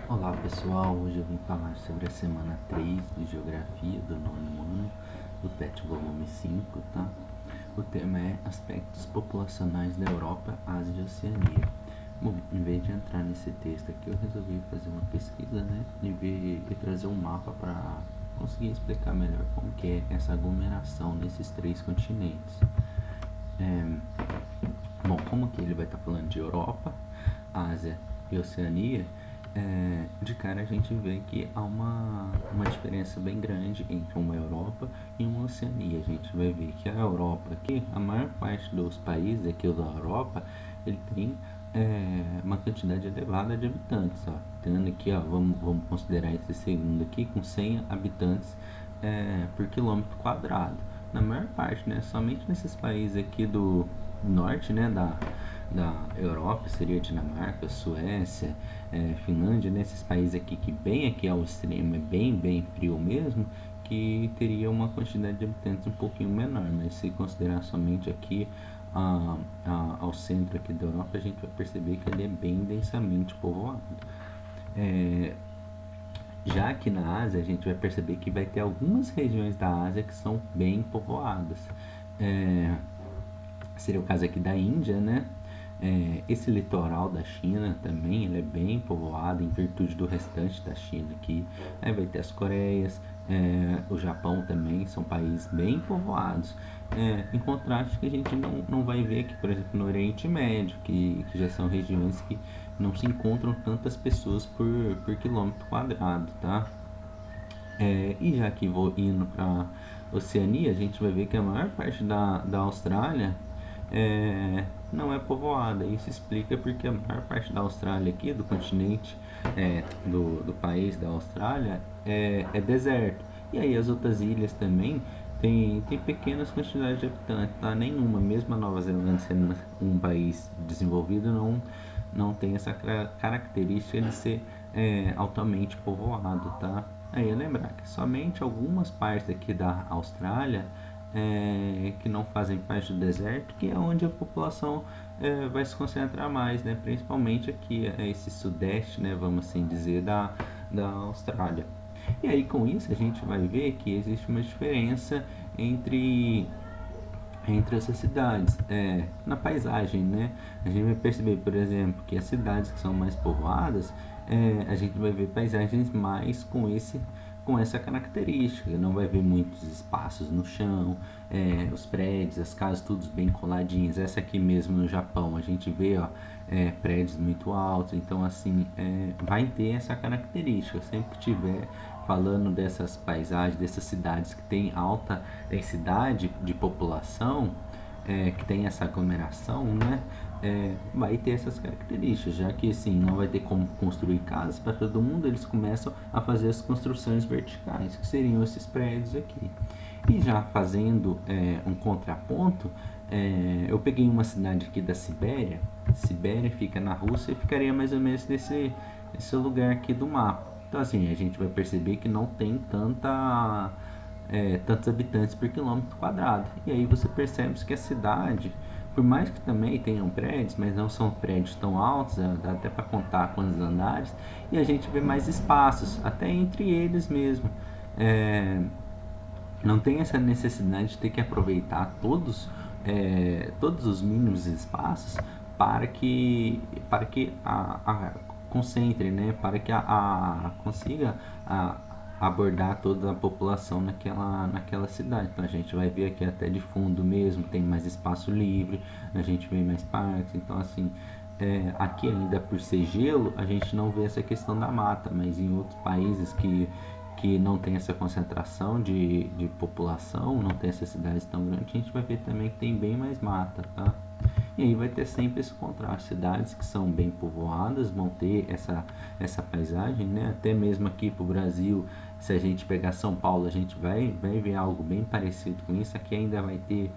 Olá pessoal, hoje eu vim falar sobre a semana 3 de Geografia do nono ano do PET volume 5, tá? O tema é Aspectos Populacionais da Europa, Ásia e Oceania. Bom, em vez de entrar nesse texto aqui, eu resolvi fazer uma pesquisa, né? E trazer um mapa para conseguir explicar melhor como que é essa aglomeração nesses três continentes. Bom, como que ele vai estar falando de Europa, Ásia e Oceania, de cara a gente vê que há uma diferença bem grande entre uma Europa e uma Oceania. A gente vai ver que a Europa aqui, a maior parte dos países aqui da Europa, ele tem uma quantidade elevada de habitantes. Ó. Tendo aqui, ó, vamos considerar esse segundo aqui com 100 habitantes por quilômetro quadrado. Na maior parte, né, somente nesses países aqui do norte, né, da Europa, seria Dinamarca, Suécia, Finlândia, né, esses países aqui que bem aqui ao extremo, é bem frio mesmo, que teria uma quantidade de habitantes um pouquinho menor, mas se considerar somente aqui ao centro aqui da Europa, a gente vai perceber que ele é bem densamente povoado. Já aqui na Ásia, a gente vai perceber que vai ter algumas regiões da Ásia que são bem povoadas. É, Seria o caso aqui da Índia, né? Esse litoral da China também ele é bem povoado em virtude do restante da China aqui. Aí vai ter as Coreias, o Japão também são países bem povoados. Em contraste que a gente não vai ver aqui, por exemplo, no Oriente Médio, que já são regiões que não se encontram tantas pessoas por quilômetro quadrado, tá? E já que vou indo para Oceania, a gente vai ver que a maior parte da Austrália não é povoada. Isso explica porque a maior parte da Austrália aqui, do continente, do país da Austrália, é deserto. E aí as outras ilhas também tem pequenas quantidades de habitantes, tá? Nenhuma, mesmo a Nova Zelândia sendo um país desenvolvido, não tem essa característica de ser altamente povoado, tá? Aí lembrar que somente algumas partes aqui da Austrália que não fazem parte do deserto, que é onde a população vai se concentrar mais, né? Principalmente aqui, esse sudeste, né? Vamos assim dizer, da Austrália. E aí com isso a gente vai ver que existe uma diferença entre essas cidades, na paisagem, né? A gente vai perceber, por exemplo, que as cidades que são mais povoadas, a gente vai ver paisagens mais com essa característica. Não vai ver muitos espaços no chão, os prédios, as casas, todos bem coladinhas. Essa aqui mesmo no Japão, a gente vê, ó, prédios muito altos. Então, assim, vai ter essa característica. Sempre que tiver falando dessas paisagens, dessas cidades que tem alta densidade de população, que tem essa aglomeração, né? Vai ter essas características, já que assim não vai ter como construir casas para todo mundo, eles começam a fazer as construções verticais, que seriam esses prédios aqui. E já fazendo um contraponto, eu peguei uma cidade aqui da Sibéria. Sibéria fica na Rússia e ficaria mais ou menos nesse lugar aqui do mapa. Então assim, a gente vai perceber que não tem tantos habitantes por quilômetro quadrado. E aí você percebe que a cidade, por mais que também tenham prédios, mas não são prédios tão altos, dá até para contar quantos andares, e a gente vê mais espaços, até entre eles mesmo. É, não tem essa necessidade de ter que aproveitar todos os mínimos espaços para que a concentre, né? Para que consiga abordar toda a população naquela cidade. Então a gente vai ver aqui até de fundo mesmo, tem mais espaço livre, a gente vê mais parques. Então assim, aqui ainda por ser gelo, a gente não vê essa questão da mata, mas em outros países que não tem essa concentração de população, não tem essas cidades tão grandes, a gente vai ver também que tem bem mais mata, tá? E aí vai ter sempre esse contraste, cidades que são bem povoadas vão ter essa paisagem, né? Até mesmo aqui para o Brasil, se a gente pegar São Paulo, a gente vai ver algo bem parecido com isso. Aqui ainda vai ter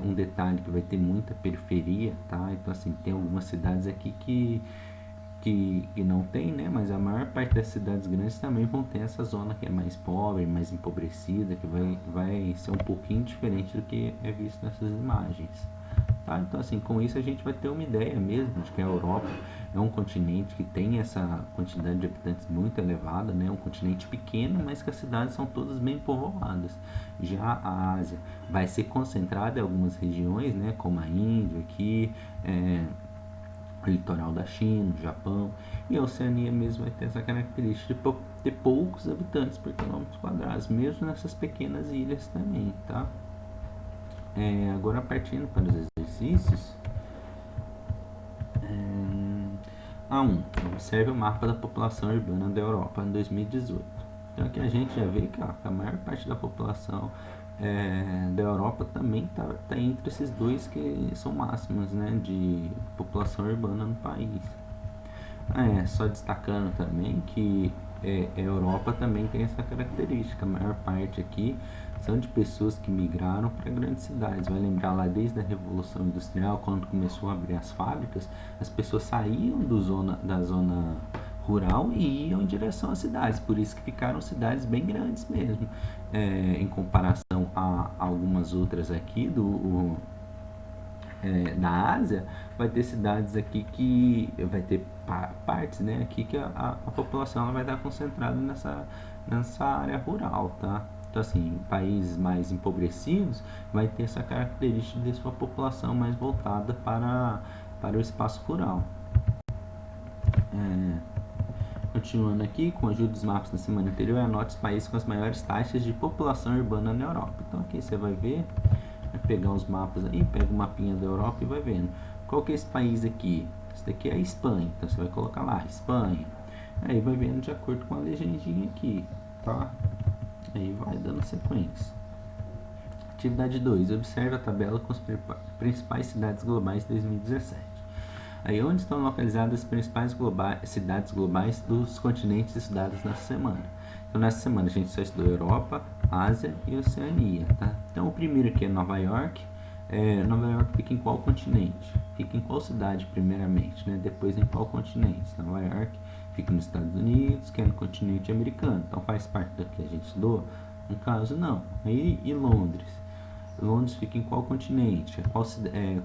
um detalhe que vai ter muita periferia, tá? Então assim, tem algumas cidades aqui que não tem, né? Mas a maior parte das cidades grandes também vão ter essa zona que é mais pobre, mais empobrecida, que vai ser um pouquinho diferente do que é visto nessas imagens. tá? Então, assim, com isso a gente vai ter uma ideia mesmo de que a Europa é um continente que tem essa quantidade de habitantes muito elevada, né? Um continente pequeno, mas que as cidades são todas bem povoadas. Já a Ásia vai ser concentrada em algumas regiões, né? Como a Índia aqui, o litoral da China, o Japão, e a Oceania mesmo vai ter essa característica de ter poucos habitantes por quilômetro quadrado, mesmo nessas pequenas ilhas também, tá? Agora partindo para os exercícios. A1. Observe o mapa da população urbana da Europa em 2018. Então aqui a gente já vê que a maior parte da população da Europa também está entre esses dois que são máximos, né, de população urbana no país. Só destacando também que a Europa também tem essa característica. A maior parte aqui são de pessoas que migraram para grandes cidades. Vai lembrar lá desde a Revolução Industrial, quando começou a abrir as fábricas, as pessoas saíam da zona rural e iam em direção às cidades. Por isso que ficaram cidades bem grandes mesmo, em comparação a algumas outras aqui da Ásia. Vai ter cidades aqui que vai ter partes, né, aqui que a população ela vai estar concentrada nessa área rural, tá? Então, assim, países mais empobrecidos vai ter essa característica de sua população mais voltada para o espaço rural. Continuando aqui, com a ajuda dos mapas da semana anterior, anote os países com as maiores taxas de população urbana na Europa. Então, aqui você vai ver, vai pegar os mapas aí, pega o mapinha da Europa e vai vendo. Qual que é esse país aqui? Esse daqui é a Espanha, então você vai colocar lá, Espanha. Aí vai vendo de acordo com a legendinha aqui, tá? Aí vai dando sequência. Atividade 2. Observe a tabela com as principais cidades globais de 2017. Aí onde estão localizadas as principais cidades globais dos continentes estudados nessa semana. Então nessa semana a gente só estudou Europa, Ásia e Oceania, tá? Então o primeiro aqui é Nova York. Nova York fica em qual continente? Fica em qual cidade primeiramente, né? Depois em qual continente? Nova York fica nos Estados Unidos, que é no continente americano. Então faz parte do que a gente estudou? No caso não. E Londres? Londres fica em qual continente?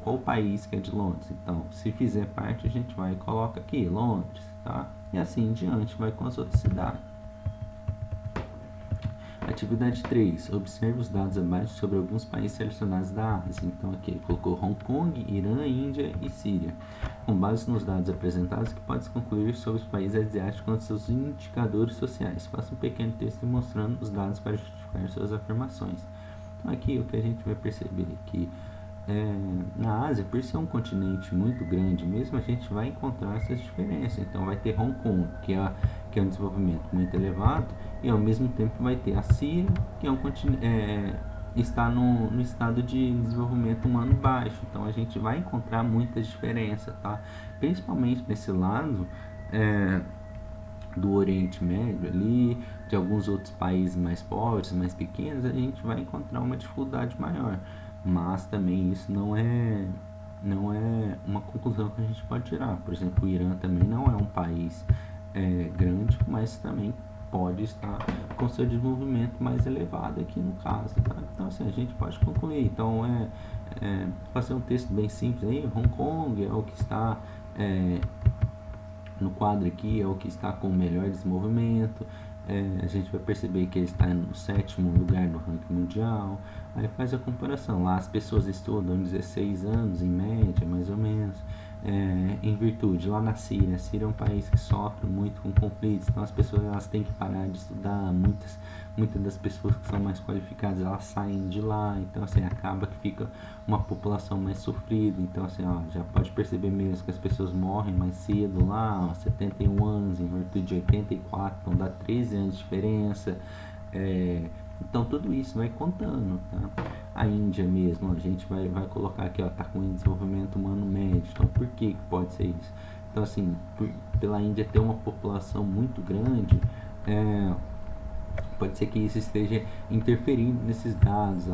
Qual país que é de Londres? Então, se fizer parte, a gente vai e coloca aqui, Londres, tá? E assim em diante, vai com as outras cidades. Atividade 3. Observe os dados abaixo sobre alguns países selecionados da Ásia. Então, aqui ele colocou Hong Kong, Irã, Índia e Síria. Com base nos dados apresentados, que pode-se concluir sobre os países asiáticos quanto seus indicadores sociais. Faça um pequeno texto mostrando os dados para justificar suas afirmações. Então, aqui o que a gente vai perceber é que na Ásia, por ser um continente muito grande mesmo, a gente vai encontrar essas diferenças. Então vai ter Hong Kong, que é um desenvolvimento muito elevado, e ao mesmo tempo vai ter a Síria, que é um está no estado de desenvolvimento humano baixo. Então a gente vai encontrar muitas diferenças, tá? Principalmente nesse lado do Oriente Médio ali, de alguns outros países mais pobres, mais pequenos, a gente vai encontrar uma dificuldade maior. Mas também isso não é uma conclusão que a gente pode tirar. Por exemplo, o Irã também não é um país grande, mas também pode estar com seu desenvolvimento mais elevado aqui no caso, tá? Então assim, a gente pode concluir. Então fazer um texto bem simples aí. Hong Kong é o que está no quadro aqui, é o que está com o melhor desenvolvimento. A gente vai perceber que ele está no 7º lugar no ranking mundial. Aí faz a comparação. Lá as pessoas estudam 16 anos em média, mais ou menos, em virtude. Lá na Síria, a Síria é um país que sofre muito com conflitos, então as pessoas elas têm que parar de estudar. Muitas das pessoas que são mais qualificadas, elas saem de lá, então assim, acaba que fica uma população mais sofrida. Então assim, já pode perceber mesmo que as pessoas morrem mais cedo lá, 71 anos em virtude de 84, então dá 13 anos de diferença. Então tudo isso vai contando, tá? A Índia mesmo, a gente vai colocar aqui, tá com um desenvolvimento humano médio. Então por que pode ser isso? Então assim, pela Índia ter uma população muito grande, pode ser que isso esteja interferindo nesses dados,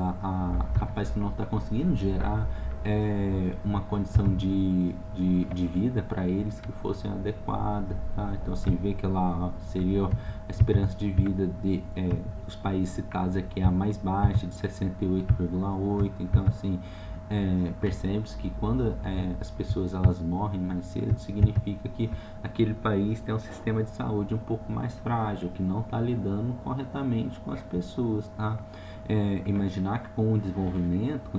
capaz que não está conseguindo gerar uma condição de vida para eles que fosse adequada, tá? Então assim, vê que lá seria a esperança de vida dos países citados aqui a mais baixa, de 68,8. Então assim, percebe-se que quando as pessoas elas morrem mais cedo, significa que aquele país tem um sistema de saúde um pouco mais frágil, que não está lidando corretamente com as pessoas, tá? Imaginar que com o desenvolvimento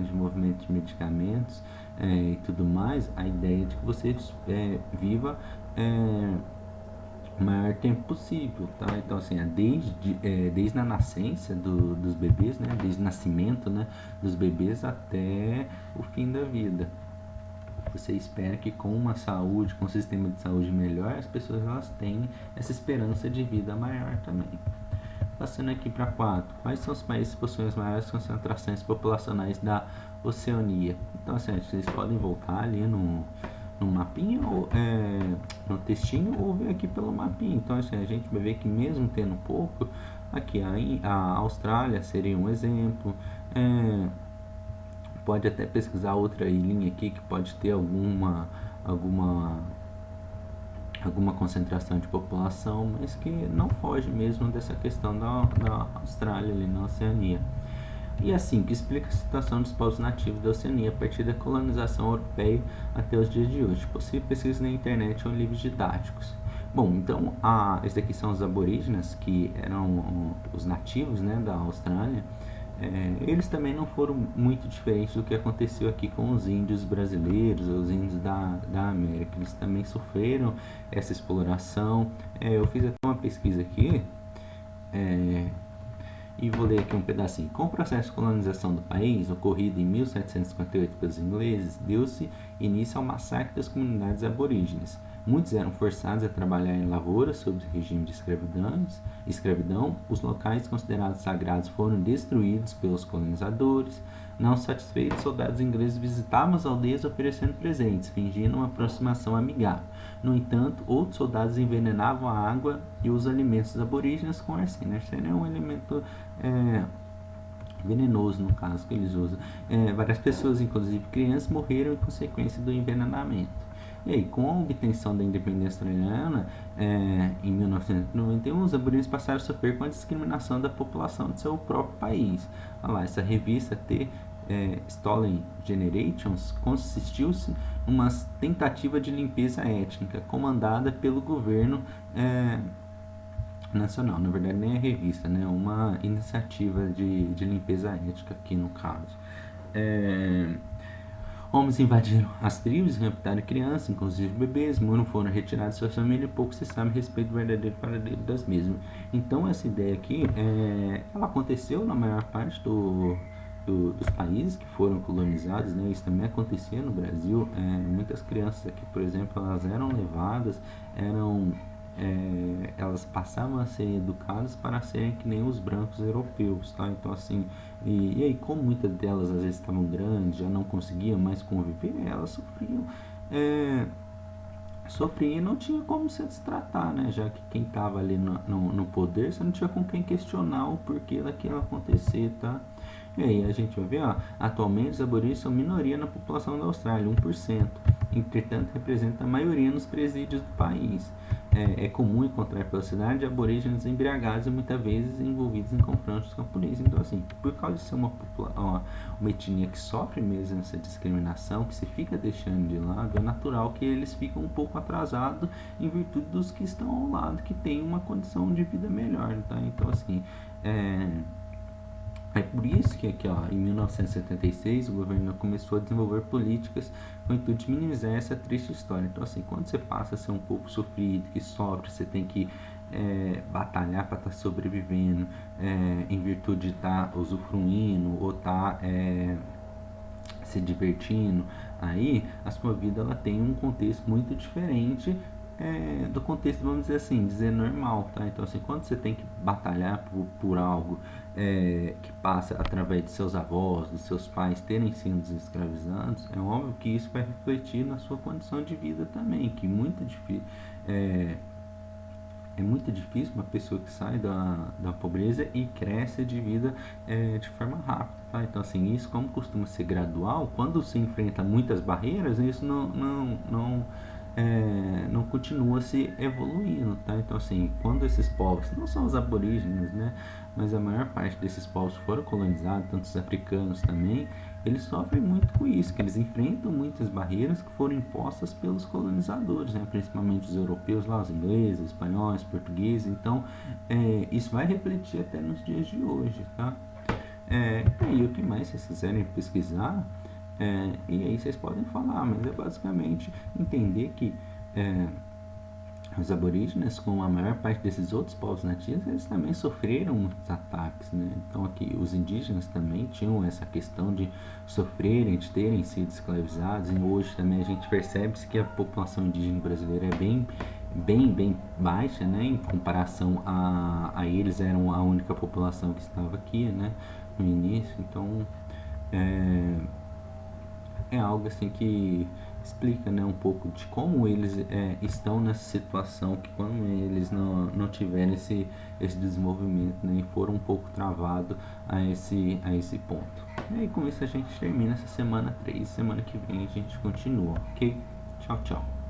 de medicamentos e tudo mais, a ideia de que você viva o maior tempo possível, tá? Então, assim, desde a nascença dos bebês, né? Desde o nascimento, né? Dos bebês até o fim da vida. Você espera que com uma saúde, com um sistema de saúde melhor, as pessoas elas tenham essa esperança de vida maior também. Passando aqui para 4. Quais são os países que possuem as maiores concentrações populacionais da Oceania? Então, assim, vocês podem voltar ali no mapinha, ou no textinho, ou ver aqui pelo mapinha. Então, assim, a gente vai ver que mesmo tendo pouco, aqui a Austrália seria um exemplo. Pode até pesquisar outra ilhinha aqui que pode ter alguma concentração de população, mas que não foge mesmo dessa questão da Austrália ali na Oceania. E assim, que explica a situação dos povos nativos da Oceania a partir da colonização europeia até os dias de hoje. Possível pesquisa na internet ou em livros didáticos. Bom, então, esses aqui são os aborígenes, que eram os nativos, né, da Austrália. Eles também não foram muito diferentes do que aconteceu aqui com os índios brasileiros, os índios da América. Eles também sofreram essa exploração. Eu fiz até uma pesquisa aqui, e vou ler aqui um pedacinho. Com o processo de colonização do país, ocorrido em 1758 pelos ingleses, deu-se início ao massacre das comunidades aborígenes. Muitos eram forçados a trabalhar em lavouras sob regime de escravidão. Os locais considerados sagrados foram destruídos pelos colonizadores. Não satisfeitos, soldados ingleses visitavam as aldeias oferecendo presentes, fingindo uma aproximação amigável. No entanto, outros soldados envenenavam a água e os alimentos dos aborígenes com arsênio. Arsênio é um elemento venenoso, no caso, que eles usam. Várias pessoas, inclusive crianças, morreram em consequência do envenenamento. E aí, com a obtenção da independência australiana, em 1991, os aborígenes passaram a sofrer com a discriminação da população de seu próprio país. Olha lá, essa revista Stolen Generations consistiu-se numa tentativa de limpeza étnica comandada pelo governo nacional. Na verdade, nem é revista, né? Uma iniciativa de limpeza étnica aqui no caso. Homens invadiram as tribos, raptaram crianças, inclusive bebês, muitos foram retirados de sua família e pouco se sabe a respeito do verdadeiro paradeiro das mesmas. Então, essa ideia aqui, ela aconteceu na maior parte dos países que foram colonizados, né? Isso também acontecia no Brasil. Muitas crianças aqui, por exemplo, elas eram levadas, elas passavam a ser educadas para serem que nem os brancos europeus, tá? Então, assim, e aí, como muitas delas às vezes estavam grandes, já não conseguiam mais conviver, elas sofriam e não tinha como se destratar, né? Já que quem estava ali no poder, você não tinha com quem questionar o porquê daquilo acontecer, tá? E aí a gente vai ver, atualmente os aborígenes são minoria na população da Austrália, 1%. Entretanto, representa a maioria nos presídios do país. É comum encontrar pela cidade aborígenes embriagados e muitas vezes envolvidos em confrontos com a polícia. Então, assim, por causa de ser uma etnia que sofre mesmo essa discriminação, que se fica deixando de lado, é natural que eles ficam um pouco atrasados em virtude dos que estão ao lado, que têm uma condição de vida melhor, tá? Então, assim, é por isso que aqui, em 1976, o governo começou a desenvolver políticas com o intuito de minimizar essa triste história. Então, assim, quando você passa a ser um povo sofrido, que sofre, você tem que batalhar para estar sobrevivendo, em virtude de estar usufruindo ou estar se divertindo, aí a sua vida ela tem um contexto muito diferente do contexto, vamos dizer assim, dizer normal, tá? Então, assim, quando você tem que batalhar por algo que passa através de seus avós, dos seus pais terem sido escravizados, é óbvio que isso vai refletir na sua condição de vida também, que é muito difícil uma pessoa que sai da pobreza e cresce de vida de forma rápida, tá? Então, assim, isso como costuma ser gradual, quando se enfrenta muitas barreiras, isso não continua se evoluindo, tá? Então, assim, quando esses povos, não só os aborígenes, né, mas a maior parte desses povos foram colonizados, tanto os africanos também, eles sofrem muito com isso, que eles enfrentam muitas barreiras que foram impostas pelos colonizadores, né, principalmente os europeus, lá, os ingleses, os espanhóis, portugueses. Então, isso vai refletir até nos dias de hoje, tá? E o que mais vocês quiserem pesquisar, e aí vocês podem falar, mas é basicamente entender que os aborígenes, como a maior parte desses outros povos nativos, eles também sofreram muitos ataques, né? Então aqui os indígenas também tinham essa questão de sofrerem, de terem sido escravizados, e hoje também a gente percebe que a população indígena brasileira é bem baixa, né? Em comparação a eles, eram a única população que estava aqui, né? No início. Então é algo assim que explica, né, um pouco de como eles estão nessa situação, que quando eles não tiveram esse desenvolvimento, né, e foram um pouco travados a esse ponto. E aí com isso a gente termina essa semana 3, semana que vem a gente continua, ok? Tchau, tchau.